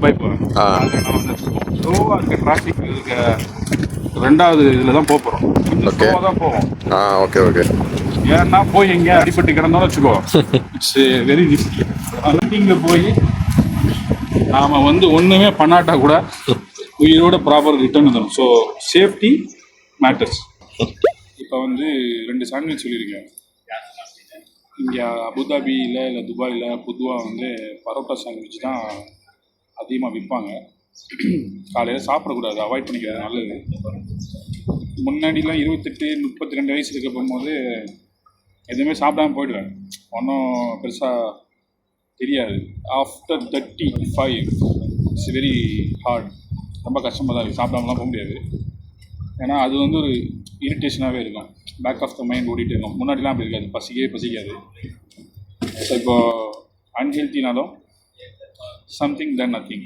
Dubai போவேன். அதில் நான் வந்து ஸ்லோவாக இருக்க டிராஃபிக் இருக்க 2வது இதில் தான் போகிறோம். கொஞ்சம் ஸ்லோவாக தான் போவோம். Okay okay. ஏன்னா போய் எங்கேயா அடிபட்டு கிடந்தோம்னு வச்சுக்கோ, இட்ஸ் வெரி ரிஸ்கி. மீட்டிங்கில் போய் நாம் வந்து ஒன்றுமே பண்ணாட்டா கூட உயிரோட ப்ராப்பர் ரிட்டர்ன் வந்துடும். So safety matters. இப்போ வந்து 2 சாண்ட்விச் சொல்லியிருக்கேன். இங்கே அபுதாபியில் இல்லை துபாயில் பொதுவாக வந்து பரோட்டா சாண்ட்விச் தான் அதிகமாக விற்பாங்க. காலையில் சாப்பிடக்கூடாது, அவாய்ட் பண்ணிக்கிறது நல்லது. முன்னாடிலாம் 28, 32 வயசு இருக்க போகும்போது எதுவுமே சாப்பிடாம போயிடுவேன், ஒன்றும் பெருசாக தெரியாது. ஆஃப்டர் 35 இட்ஸ் வெரி ஹார்ட், ரொம்ப கஷ்டமாக தான் இருக்குது. சாப்பிடாமலாம் போக முடியாது. ஏன்னா அது வந்து ஒரு இரிட்டேஷனாகவே இருக்கும், பேக் ஆஃப் த மைண்ட் ஓடிட்டு இருக்கும். முன்னாடிலாம் அப்படி இருக்காது, பசிக்காது. ஸோ இப்போது அன்ஹெல்த்தினாலும் சம்திங் தென் நத்திங்.